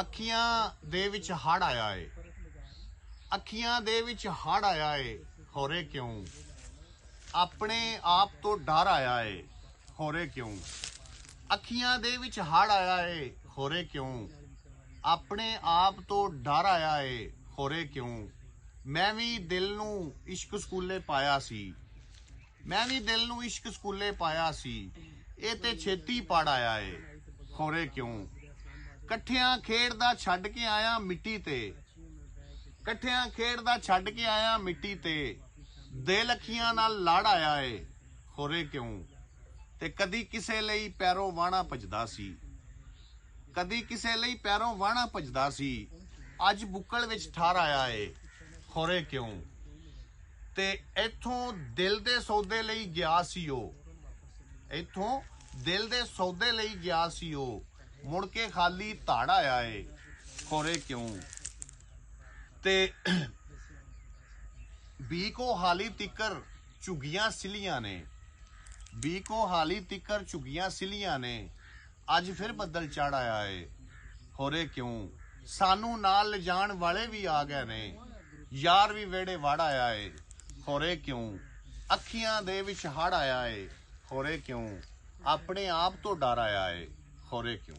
ਅੱਖੀਆਂ ਦੇ ਵਿੱਚ ਹੜ ਆਇਆ ਏ, ਅੱਖੀਆਂ ਦੇ ਵਿੱਚ ਹੜ ਆਇਆ ਏ, ਹੋਰੇ ਕਿਉਂ? ਆਪਣੇ ਆਪ ਤੋਂ ਡਰ ਆਇਆ ਏ, ਹੋਰੇ ਕਿਉਂ? ਅੱਖੀਆਂ ਦੇ ਵਿੱਚ ਹੜ ਆਇਆ ਏ, ਹੋਰੇ ਕਿਉਂ? ਆਪਣੇ ਆਪ ਤੋਂ ਡਰ ਆਇਆ ਏ, ਹੋਰੇ ਕਿਉਂ? ਮੈਂ ਵੀ ਦਿਲ ਨੂੰ ਇਸ਼ਕ ਸਕੂਲੇ ਪਾਇਆ ਸੀ, ਮੈਂ ਵੀ ਦਿਲ ਨੂੰ ਇਸ਼ਕ ਸਕੂਲੇ ਪਾਇਆ ਸੀ, ਇਹ ਤੇ ਛੇਤੀ ਪੜ ਆਇਆ ਏ, ਹੋਰੇ ਕਿਉਂ? ਇਕੱਠਿਆਂ ਖੇਡਦਾ ਛੱਡ ਕੇ ਆਇਆ ਮਿੱਟੀ ਤੇ, ਇਕੱਠਿਆਂ ਖੇਡਦਾ ਛੱਡ ਕੇ ਆਇਆ ਮਿੱਟੀ ਤੇ, ਦਿਲ ਅੱਖੀਆਂ ਨਾਲ ਲੜ ਆਇਆ ਏ, ਹੋਰੇ ਕਿਉਂ? ਤੇ ਕਦੀ ਕਿਸੇ ਲਈ ਪੈਰੋਂ ਵਾਹਣਾ ਭਜਦਾ ਸੀ, ਕਦੀ ਕਿਸੇ ਲਈ ਪੈਰੋਂ ਵਾਹਣਾ ਭਜਦਾ ਸੀ, ਅੱਜ ਬੁੱਕਲ ਵਿੱਚ ਠਹਿਰ ਆਇਆ ਏ, ਹੋਰੇ ਕਿਉਂ? ਤੇ ਇੱਥੋਂ ਦਿਲ ਦੇ ਸੌਦੇ ਲਈ ਗਿਆ ਸੀ ਉਹ, ਇੱਥੋਂ ਦਿਲ ਦੇ ਸੌਦੇ ਲਈ ਗਿਆ ਸੀ ਉਹ, ਮੁੜ ਕੇ ਖਾਲੀ ਧੜ ਆਇਆ ਏ, ਹੋਰੇ ਕਿਉਂ? ਤੇ ਬੀਕੋ ਹਾਲੀ ਤਿੱਕਰ ਝੁੱਗੀਆਂ ਸਿਲੀਆਂ ਨੇ, ਬੀਕੋ ਹਾਲੀ ਤਿੱਕਰ ਝੁੱਗੀਆਂ ਸਿਲੀਆਂ ਨੇ, ਅੱਜ ਫਿਰ ਬੱਦਲ ਚੜ ਆਇਆ ਏ, ਹੋਰੇ ਕਿਉਂ? ਸਾਨੂੰ ਨਾਲ ਲਿਜਾਣ ਵਾਲੇ ਵੀ ਆ ਗਏ ਨੇ, ਯਾਰ ਵੀ ਵਿਹੜੇ ਵੜ ਆਇਆ ਏ, ਹੋਰੇ ਕਿਉਂ? ਅੱਖੀਆਂ ਦੇ ਵਿੱਚ ਹੜ ਆਇਆ ਏ, ਹੋਰੇ ਕਿਉਂ? ਆਪਣੇ ਆਪ ਤੋਂ ਡਰ ਆਇਆ ਏ, ਹੋਰੇ ਕਿਉਂ?